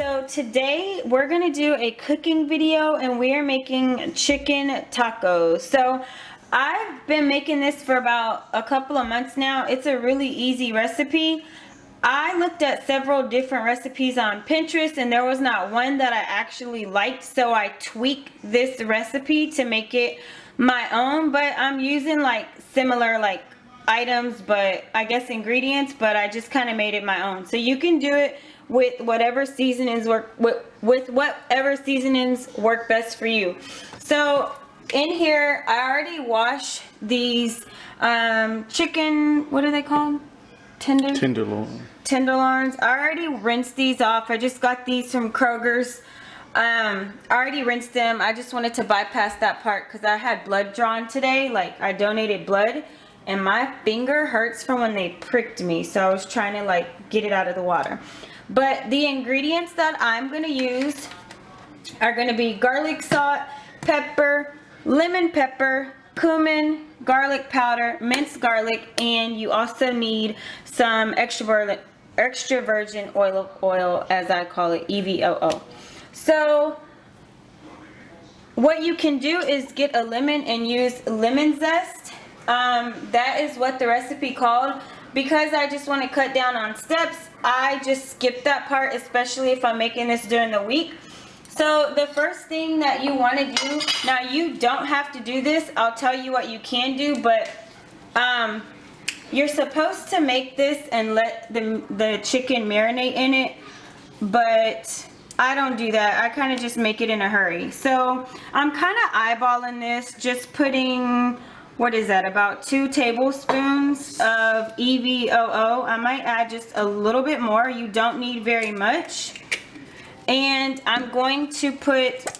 So today we're gonna do a cooking video and we are making chicken tacos. So I've been making this for about a couple of months now. It's a really easy recipe. I looked at several different recipes on Pinterest and there was not one that I actually liked, so I tweaked this recipe to make it my own, but I'm using like similar like items, but I guess ingredients, but I just kind of made it my own. So you can do it with whatever seasonings work with whatever seasonings work best for you. So in here I already washed these chicken, what are they called? Tenderloins. I already rinsed these off. I just got these from Kroger's. I already rinsed them. I just wanted to bypass that part because I had blood drawn today. Like I donated blood and my finger hurts from when they pricked me, so I was trying to like get it out of the water. But the ingredients that I'm going to use are going to be garlic salt, pepper, lemon pepper, cumin, garlic powder, minced garlic, and you also need some extra virgin oil, as I call it, EVOO. So what you can do is get a lemon and use lemon zest. That is what the recipe called. Because I just want to cut down on steps, I just skip that part, especially if I'm making this during the week. So the first thing that you want to do, now you don't have to do this, I'll tell you what you can do, but you're supposed to make this and let the chicken marinate in it, but I don't do that. I kind of just make it in a hurry. So I'm kind of eyeballing this, just putting, what is that, about 2 tablespoons of EVOO. I might add just a little bit more. You don't need very much. And I'm going to put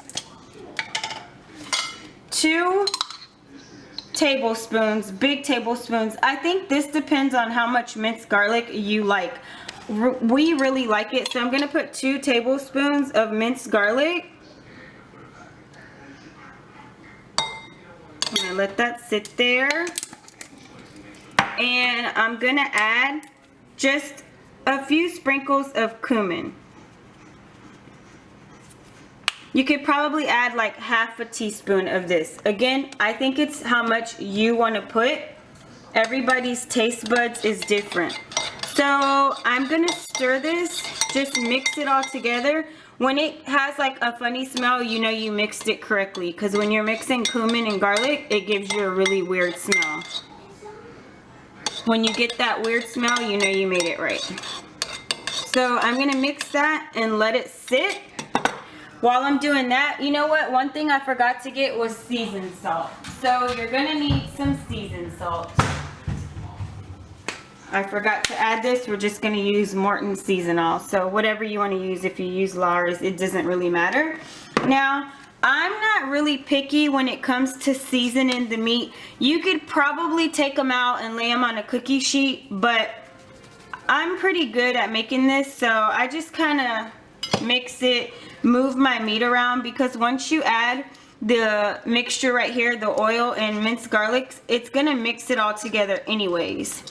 2 tablespoons, big tablespoons. I think this depends on how much minced garlic you like. We really like it, so I'm going to put 2 tablespoons of minced garlic. I'm going to let that sit there. And I'm going to add just a few sprinkles of cumin. You could probably add like half a teaspoon of this. Again, I think it's how much you want to put. Everybody's taste buds is different. So I'm going to stir this, just mix it all together. When it has like a funny smell, you know you mixed it correctly, because when you're mixing cumin and garlic, it gives you a really weird smell. When you get that weird smell, you know you made it right. So I'm going to mix that and let it sit. While I'm doing that, you know what? One thing I forgot to get was seasoned salt. So you're going to need some seasoned salt. I forgot to add this. We're just going to use Morton's Seasonal. So whatever you want to use, if you use Lars, it doesn't really matter. Now, I'm not really picky when it comes to seasoning the meat. You could probably take them out and lay them on a cookie sheet, but I'm pretty good at making this, so I just kind of mix it, move my meat around, because once you add the mixture right here, the oil and minced garlic, it's going to mix it all together anyways.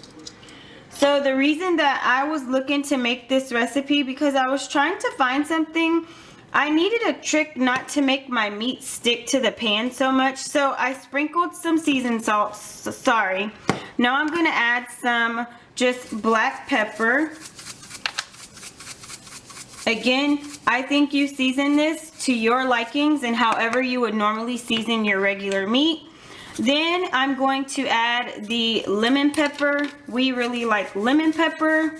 So the reason that I was looking to make this recipe, because I was trying to find something, I needed a trick not to make my meat stick to the pan so much. So I sprinkled some seasoned salt, sorry. Now I'm going to add some just black pepper. Again, I think you season this to your likings and however you would normally season your regular meat. Then I'm going to add the lemon pepper. We really like lemon pepper.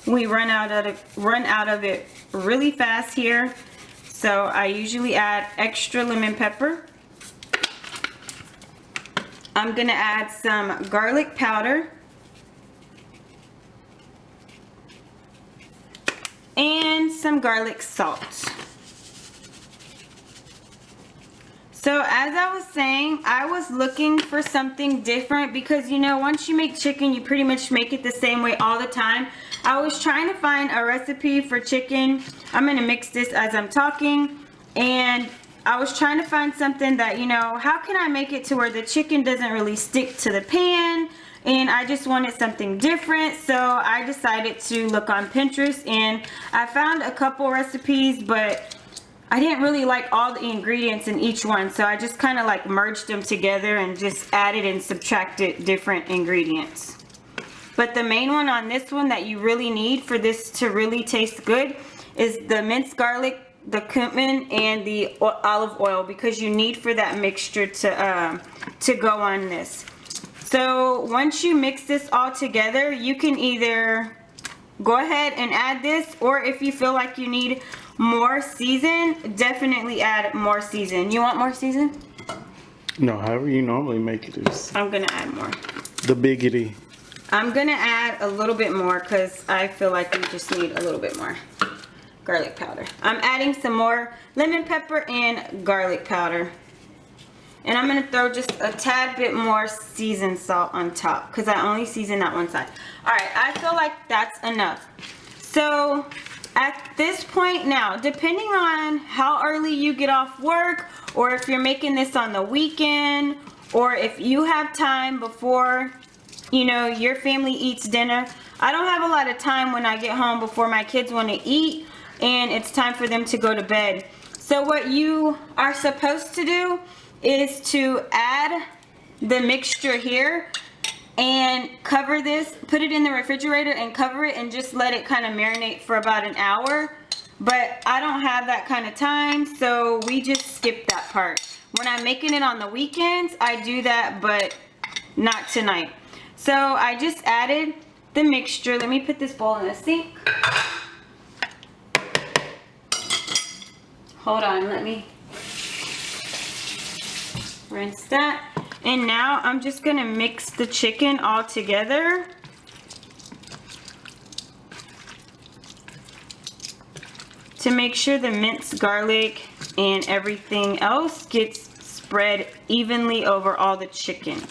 We run out of it really fast here. So I usually add extra lemon pepper. I'm going to add some garlic powder. And some garlic salt. So as I was saying, I was looking for something different because, you know, once you make chicken, you pretty much make it the same way all the time. I was trying to find a recipe for chicken. I'm going to mix this as I'm talking. And I was trying to find something that, you know, how can I make it to where the chicken doesn't really stick to the pan? and I just wanted something different, so I decided to look on Pinterest, and I found a couple recipes, but I didn't really like all the ingredients in each one, so I just kind of like merged them together and just added and subtracted different ingredients. But the main one on this one that you really need for this to really taste good is the minced garlic, the cumin, and the olive oil, because you need for that mixture to go on this. So once you mix this all together, you can either go ahead and add this, or if you feel like you need more season, definitely add more season. You want more season? No, however you normally make it is. I'm gonna add more. The biggity. I'm gonna add a little bit more because I feel like we just need a little bit more garlic powder. I'm adding some more lemon pepper and garlic powder. And I'm gonna throw just a tad bit more seasoned salt on top because I only season that one side. All right, I feel like that's enough. So at this point now, depending on how early you get off work, or if you're making this on the weekend, or if you have time before, you know, your family eats dinner. I don't have a lot of time when I get home before my kids want to eat and it's time for them to go to bed. So what you are supposed to do is to add the mixture here and cover this, put it in the refrigerator and cover it and just let it kind of marinate for about an hour. But I don't have that kind of time, so we just skip that part. When I'm making it on the weekends, I do that, but not tonight. So I just added the mixture. Let me put this bowl in the sink. Hold on, let me rinse that. And now I'm just gonna mix the chicken all together. To make sure the minced garlic and everything else gets spread evenly over all the chicken.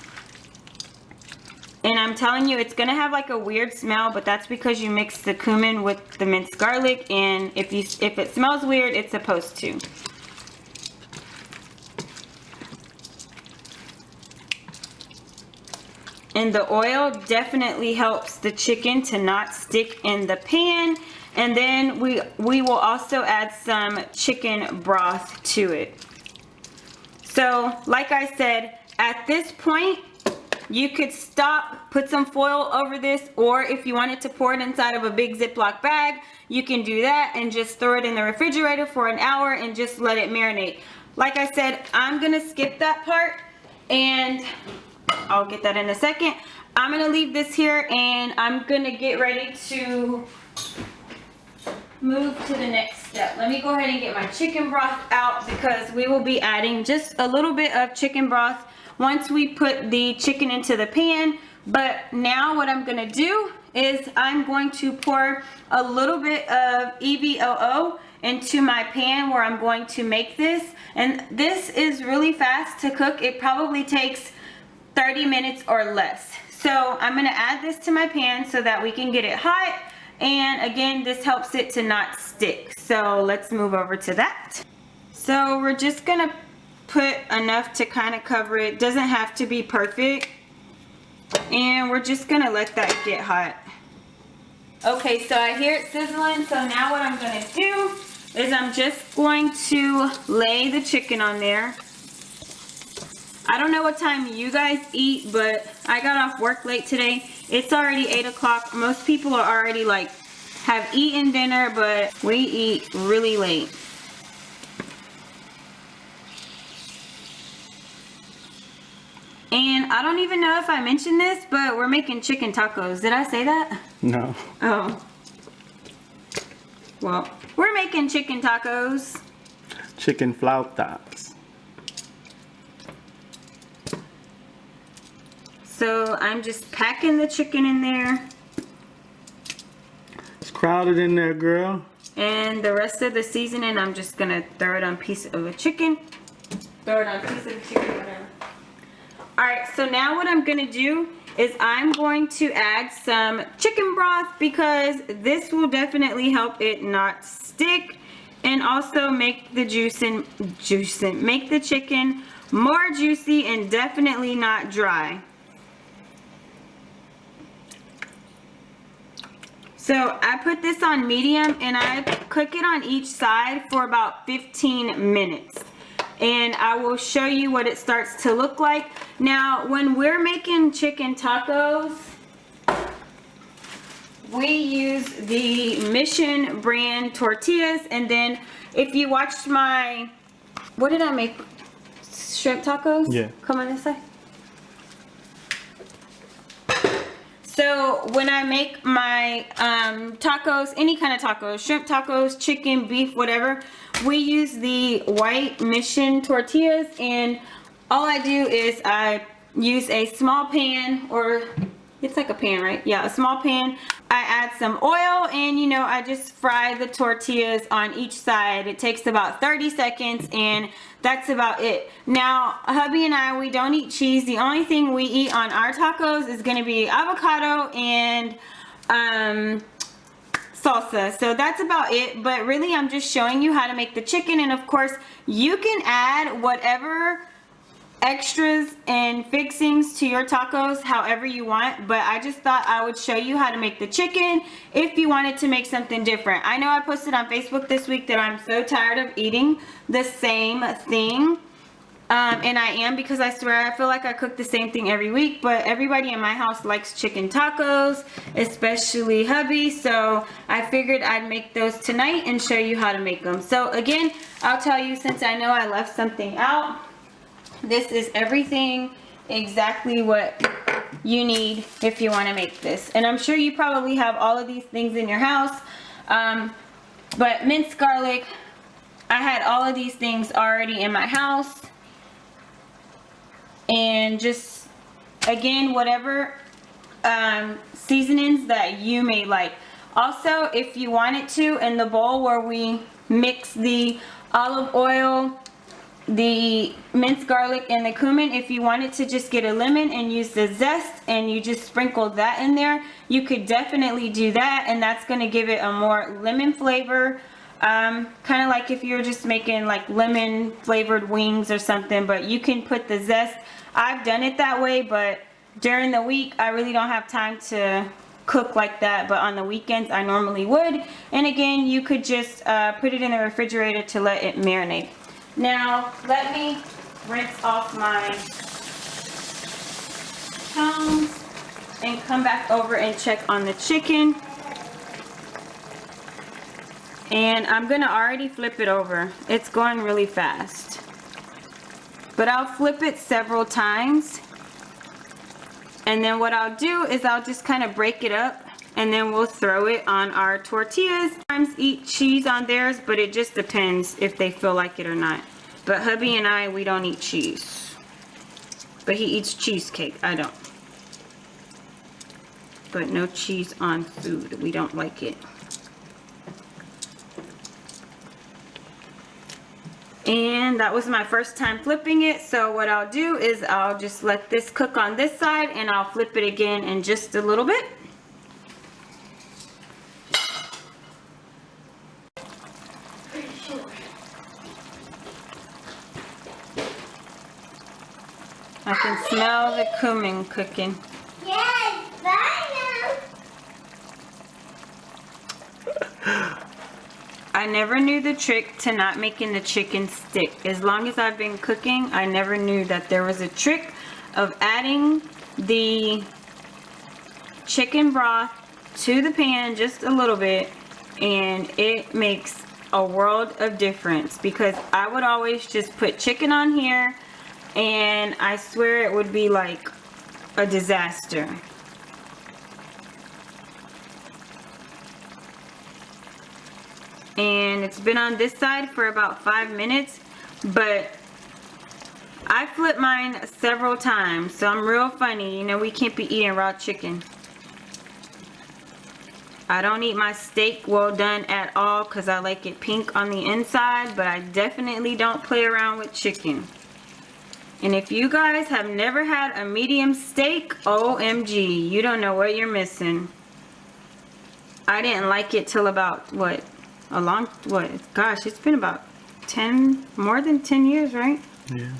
And I'm telling you, it's gonna have like a weird smell, but that's because you mix the cumin with the minced garlic, and if it smells weird, it's supposed to. And the oil definitely helps the chicken to not stick in the pan. And then we will also add some chicken broth to it. So like I said, at this point, you could stop, put some foil over this, or if you wanted to pour it inside of a big Ziploc bag, you can do that and just throw it in the refrigerator for an hour and just let it marinate. Like I said, I'm gonna skip that part and I'll get that in a second. I'm gonna leave this here and I'm gonna get ready to move to the next step. Let me go ahead and get my chicken broth out because we will be adding just a little bit of chicken broth once we put the chicken into the pan. But now what I'm gonna do is I'm going to pour a little bit of EVOO into my pan where I'm going to make this. And this is really fast to cook. It probably takes 30 minutes or less. So I'm gonna add this to my pan so that we can get it hot. And again, this helps it to not stick. So let's move over to that. So we're just gonna put enough to kind of cover it. Doesn't have to be perfect. And we're just gonna let that get hot. Okay, so I hear it sizzling. So now what I'm gonna do is I'm just going to lay the chicken on there. I don't know what time you guys eat, but I got off work late today. It's already 8 o'clock. Most people are already like, have eaten dinner, but we eat really late. And I don't even know if I mentioned this, but we're making chicken tacos. Did I say that? No. Oh. Well, we're making chicken tacos. Chicken flautas. So I'm just packing the chicken in there. It's crowded in there, girl. And the rest of the seasoning, I'm just gonna throw it on a piece of a chicken. Throw it on a piece of the chicken, whatever. Alright, so now what I'm gonna do is I'm going to add some chicken broth because this will definitely help it not stick and also make the make the chicken more juicy and definitely not dry. So I put this on medium and I cook it on each side for about 15 minutes. And I will show you what it starts to look like. Now, when we're making chicken tacos, we use the Mission brand tortillas. And then if you watched my, what did I make? Shrimp tacos? Yeah. Come on this side. So when I make my tacos, any kind of tacos, shrimp tacos, chicken, beef, whatever, we use the white Mission tortillas, and all I do is I use a small pan, or it's like a pan, right? Yeah, a small pan. I add some oil and, you know, I just fry the tortillas on each side. It takes about 30 seconds and that's about it. Now, hubby and I, we don't eat cheese. The only thing we eat on our tacos is going to be avocado and salsa. So that's about it. But really, I'm just showing you how to make the chicken. And of course, you can add whatever extras and fixings to your tacos however you want, but I just thought I would show you how to make the chicken if you wanted to make something different. I know I posted on Facebook this week that I'm so tired of eating the same thing, and I am, because I swear I feel like I cook the same thing every week, but everybody in my house likes chicken tacos, especially hubby, so I figured I'd make those tonight and show you how to make them. So again, I'll tell you, since I know I left something out, this is everything exactly what you need if you want to make this. And I'm sure you probably have all of these things in your house. But minced garlic, I had all of these things already in my house. And just, again, whatever seasonings that you may like. Also, if you wanted to, in the bowl where we mix the olive oil, the minced garlic, and the cumin, if you wanted to just get a lemon and use the zest and you just sprinkle that in there, you could definitely do that, and that's going to give it a more lemon flavor, kind of like if you're just making like lemon flavored wings or something. But you can put the zest. I've done it that way, but during the week I really don't have time to cook like that, but on the weekends I normally would. And again, you could just put it in the refrigerator to let it marinate. Now, let me rinse off my tongs and come back over and check on the chicken. And I'm going to already flip it over. It's going really fast. But I'll flip it several times. And then what I'll do is I'll just kind of break it up, and then we'll throw it on our tortillas. Sometimes eat cheese on theirs, but it just depends if they feel like it or not. But hubby and I, we don't eat cheese. But he eats cheesecake. I don't. But no cheese on food. We don't like it. And that was my first time flipping it. So what I'll do is I'll just let this cook on this side, and I'll flip it again in just a little bit. I can smell the cumin cooking. Yes, bye now. I never knew the trick to not making the chicken stick. As long as I've been cooking, I never knew that there was a trick of adding the chicken broth to the pan just a little bit, and it makes a world of difference, because I would always just put chicken on here and I swear it would be like a disaster. And it's been on this side for about 5 minutes, but I flipped mine several times, so I'm real funny. You know, we can't be eating raw chicken. I don't eat my steak well done at all because I like it pink on the inside, but I definitely don't play around with chicken. And if you guys have never had a medium steak, OMG, you don't know what you're missing. I didn't like it till about, gosh, it's been about more than 10 years, right? Yeah.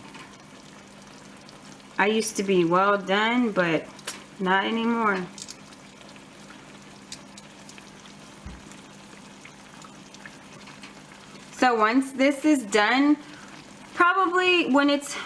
I used to be well done, but not anymore. So once this is done, probably when it's,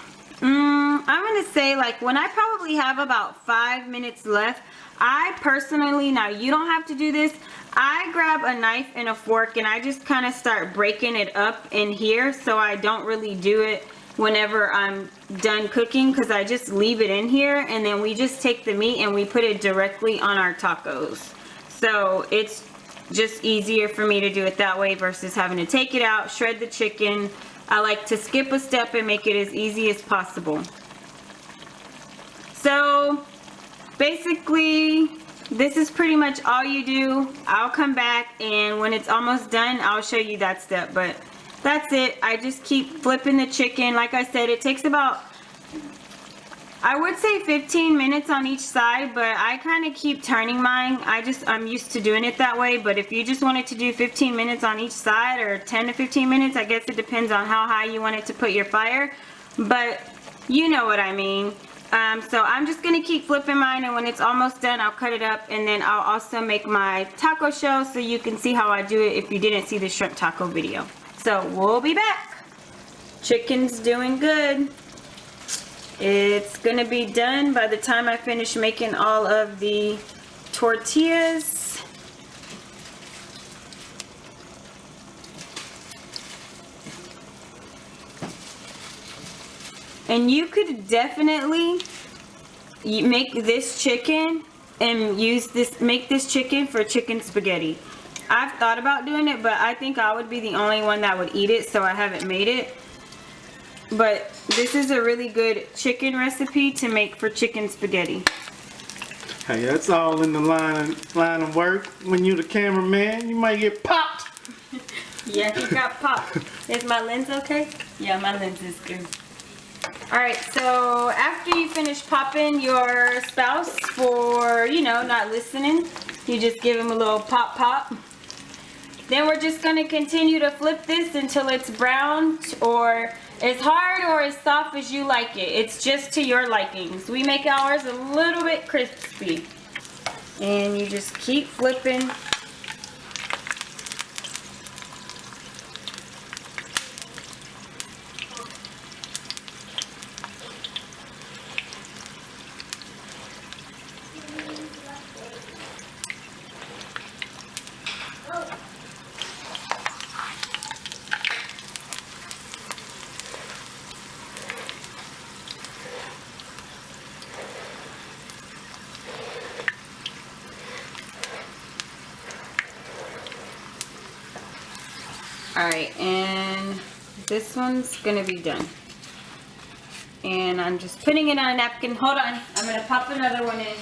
I'm gonna say like when I probably have about 5 minutes left, I personally, now you don't have to do this, I grab a knife and a fork and I just kind of start breaking it up in here, so I don't really do it whenever I'm done cooking, because I just leave it in here and then we just take the meat and we put it directly on our tacos. So it's just easier for me to do it that way versus having to take it out, shred the chicken. I like to skip a step and make it as easy as possible. So basically this is pretty much all you do. I'll come back and when it's almost done, I'll show you that step, but that's it. I just keep flipping the chicken. Like I said, it takes about, I would say 15 minutes on each side, but I kind of keep turning mine. I'm used to doing it that way, but if you just wanted to do 15 minutes on each side or 10 to 15 minutes, I guess it depends on how high you want it to put your fire, but you know what I mean. So I'm just gonna keep flipping mine, and when it's almost done, I'll cut it up, and then I'll also make my taco shell so you can see how I do it if you didn't see the shrimp taco video. So we'll be back. Chicken's doing good. It's gonna be done by the time I finish making all of the tortillas. And you could definitely make this chicken and make this chicken for chicken spaghetti. I've thought about doing it, but I think I would be the only one that would eat it, so I haven't made it. But this is a really good chicken recipe to make for chicken spaghetti. Hey, that's all in the line of work. When you're the cameraman, you might get popped. Yeah, he got popped. Is my lens okay? Yeah, my lens is good. Alright, so after you finish popping your spouse for, you know, not listening, you just give him a little pop pop. Then we're just going to continue to flip this until it's brown or as hard or as soft as you like it. It's just to your likings. We make ours a little bit crispy. And you just keep flipping. Alright, and this one's gonna be done. And I'm just putting it on a napkin. Hold on, I'm gonna pop another one in.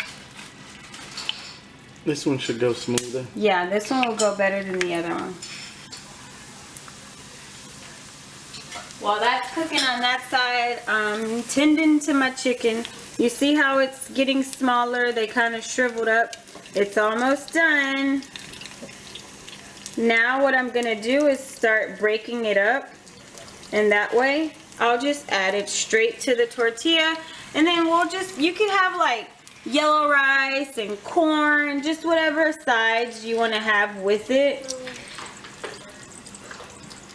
This one should go smoother. Yeah, this one will go better than the other one. While that's cooking on that side, I'm tending to my chicken. You see how it's getting smaller? They kind of shriveled up. It's almost done. Now what I'm gonna do is start breaking it up, and that way I'll just add it straight to the tortilla, and then you can have like yellow rice and corn, just whatever sides you want to have with it,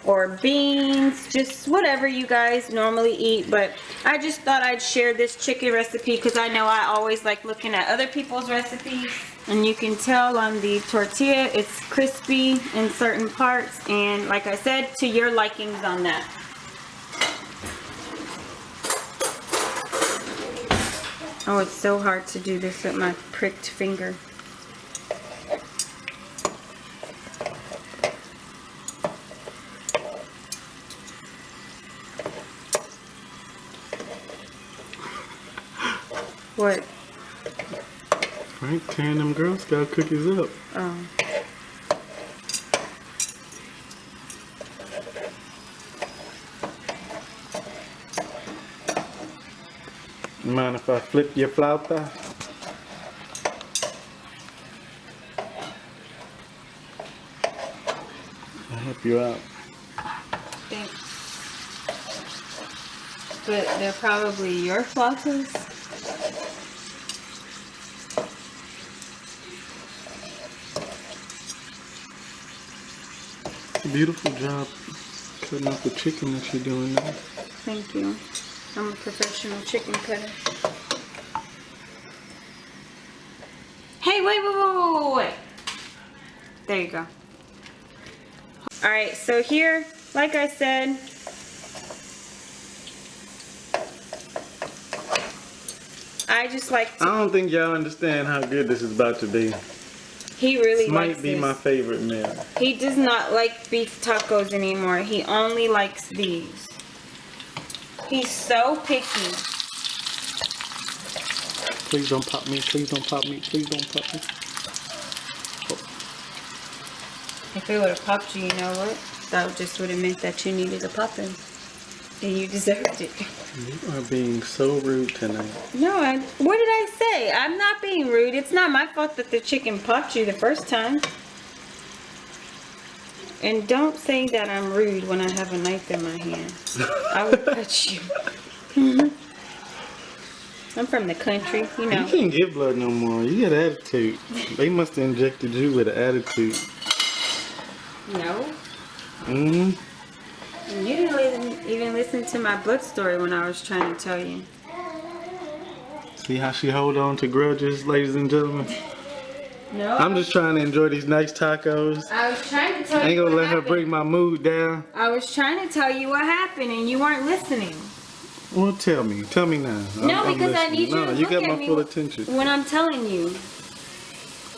or beans, just whatever you guys normally eat. But I just thought I'd share this chicken recipe because I know I always like looking at other people's recipes. And you can tell on the tortilla, it's crispy in certain parts. And like I said, to your likings on that. Oh, it's so hard to do this with my pricked finger. What? Right, tearing them Girl Scout cookies up. Oh. Mind if I flip your flauta? I'll help you out. Thanks. But they're probably your flautas. Beautiful job. cutting up the chicken that you're doing now. Thank you. I'm a professional chicken cutter. Hey, wait. There you go. Alright, so here, like I said, I just like to... I don't think y'all understand how good this is about to be. He really This likes might be this. my favorite meal. He does not like beef tacos anymore. He only likes these. He's so picky. Please don't pop me. Please don't pop me. Please don't pop me. If it would have popped you, you know what? That just would have meant that you needed a popping. And you deserved it. You are being so rude tonight. No, what did I say? I'm not being rude. It's not my fault that the chicken popped you the first time. And don't say that I'm rude when I have a knife in my hand. I will cut you. I'm from the country, you know. You can't get blood no more. You got attitude. They must have injected you with an attitude. No. Mm-hmm. You didn't even listen to my blood story when I was trying to tell you. See how she hold on to grudges, ladies and gentlemen? No. I'm just trying to enjoy these nice tacos. I was trying to tell I ain't you gonna what let her happened. bring my mood down. I was trying to tell you what happened and you weren't listening. Well, tell me. Tell me now. No, I'm because I listening. need you to you look got at my me full attention. when I'm telling you.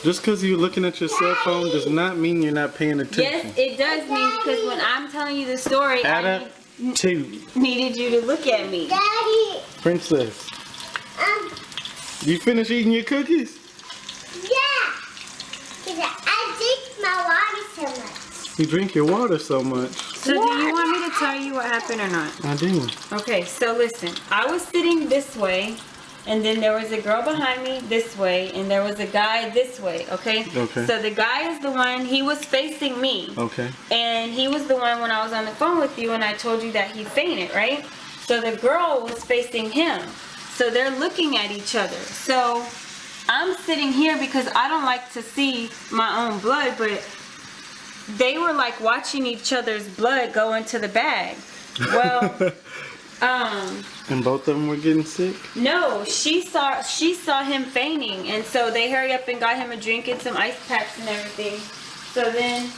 Just because you're looking at your cell phone does not mean you're not paying attention. Yes, it does mean because when I'm telling you the story, Attitude. needed you to look at me. Daddy, Princess, you finish eating your cookies? yeah. Because I drink my water so much. You drink your water so much. So do you want me to tell you what happened or not? I do. Okay, so listen. I was sitting this way, and then there was a girl behind me this way, and there was a guy this way, okay? Okay. So the guy is the one, he was facing me. Okay. And he was the one when I was on the phone with you and I told you that he fainted, right? So the girl was facing him. So they're looking at each other. So I'm sitting here because I don't like to see my own blood, but they were like watching each other's blood go into the bag. Well, And both of them were getting sick? no, she saw him fainting, and so they hurry up and got him a drink and some ice packs and everything. So then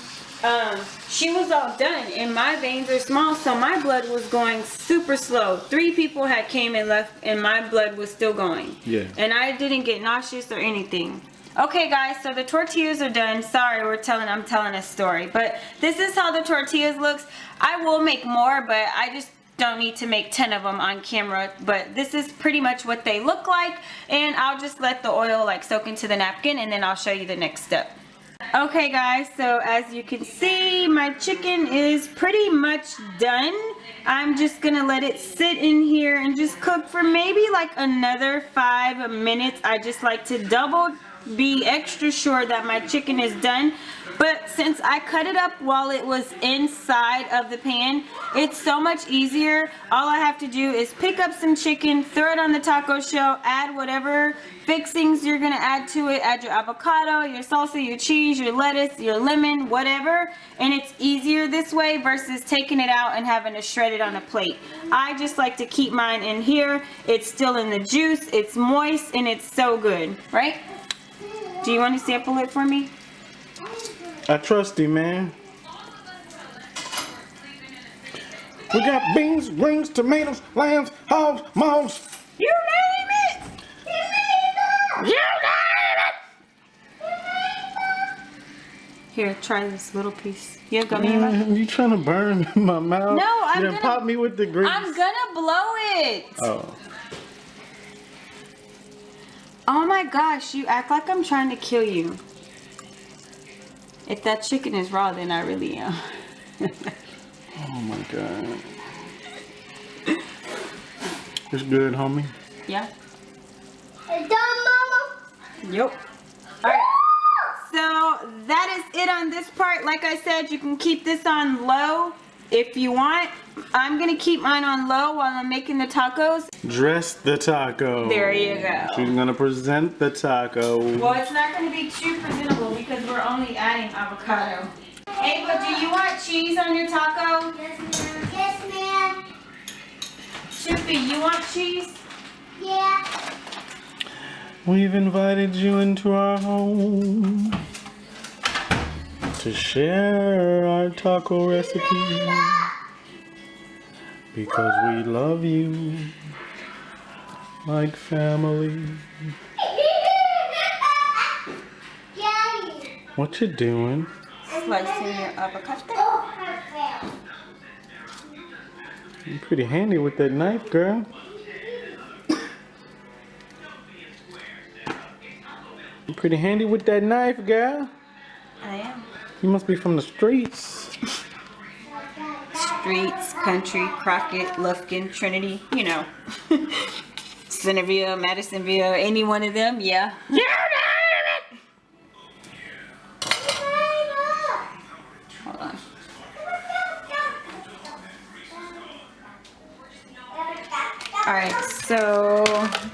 she was all done, and my veins are small, so my blood was going super slow. 3 people had came and left, and my blood was still going. Yeah. And I didn't get nauseous or anything. Okay, guys, so the tortillas are done. Sorry, I'm telling a story, but this is how the tortillas looks. I will make more, but I just don't need to make 10 of them on camera, but this is pretty much what they look like, and I'll just let the oil like soak into the napkin, and then I'll show you the next step. Okay guys, so as you can see, my chicken is pretty much done. I'm just gonna let it sit in here and just cook for maybe like another 5 minutes. I just like to be extra sure that my chicken is done. But since I cut it up while it was inside of the pan, it's so much easier. All I have to do is pick up some chicken, throw it on the taco shell, add whatever fixings you're gonna add to it. Add your avocado, your salsa, your cheese, your lettuce, your lemon, whatever. And it's easier this way versus taking it out and having to shred it on a plate. I just like to keep mine in here. It's still in the juice, it's moist, and it's so good, right? Do you want to sample it for me? I trust you, man. We got beans, rings, tomatoes, lambs, hogs, moles. You name it! You name it! Here, try this little piece. You have gummy in your mouth? You trying to burn my mouth? No, I'm You gonna pop me with the grease. I'm gonna blow it! Oh. Oh my gosh, you act like I'm trying to kill you. If that chicken is raw, then I really am. Oh my god. It's good, homie. Yeah? It's done, Mama. Yep. Alright. So that is it on this part. Like I said, you can keep this on low if you want. I'm gonna keep mine on low while I'm making the tacos. Dress the taco. There you go. She's gonna present the taco. Well, it's not gonna be too presentable because we're only adding avocado. Ava, do you want cheese on your taco? Yes, ma'am. Yes, ma'am. Choopy, you want cheese? Yeah. We've invited you into our home to share our taco recipe because we love you like family. Daddy. What you doing? Slicing your avocado. Oh, perfect. You're pretty handy with that knife, girl. You're pretty handy with that knife, girl. I am. You must be from the streets. Streets, country, Crockett, Lufkin, Trinity, you know. Centerville, Madisonville, any one of them, yeah. Hold on. Alright, so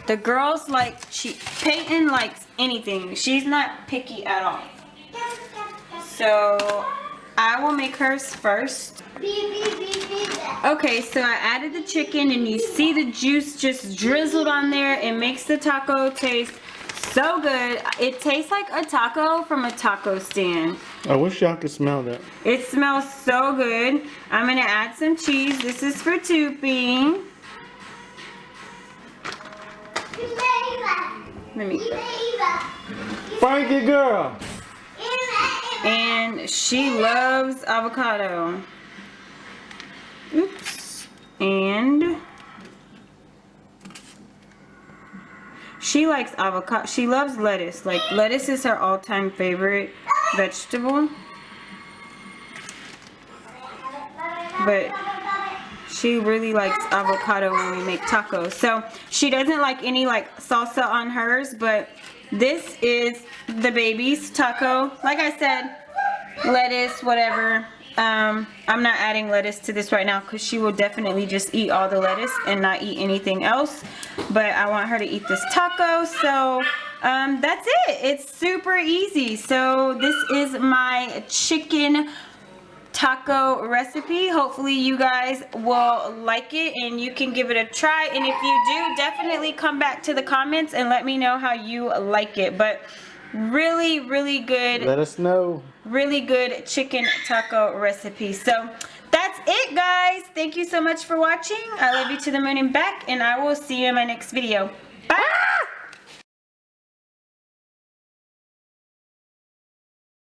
the girls like Peyton likes anything. She's not picky at all. So I will make hers first. Okay, so I added the chicken and you see the juice just drizzled on there. It makes the taco taste so good. It tastes like a taco from a taco stand. I wish y'all could smell that. It smells so good. I'm gonna add some cheese. This is for Toopy. Let me. Frankie girl. And she loves avocado. Oops. And she likes avocado. She loves lettuce. Like lettuce is her all-time favorite vegetable. But she really likes avocado when we make tacos. So she doesn't like any like salsa on hers, but this is the baby's taco. Like I said, lettuce, whatever. I'm not adding lettuce to this right now because she will definitely just eat all the lettuce and not eat anything else. But I want her to eat this taco, so that's it. It's super easy. So this is my chicken taco recipe. Hopefully you guys will like it and you can give it a try, and if you do, definitely come back to the comments and let me know how you like it. But really good, Let us know. really good chicken taco recipe. So that's it, guys. Thank you so much for watching. I love you to the moon and back, and I will see you in my next video. Bye.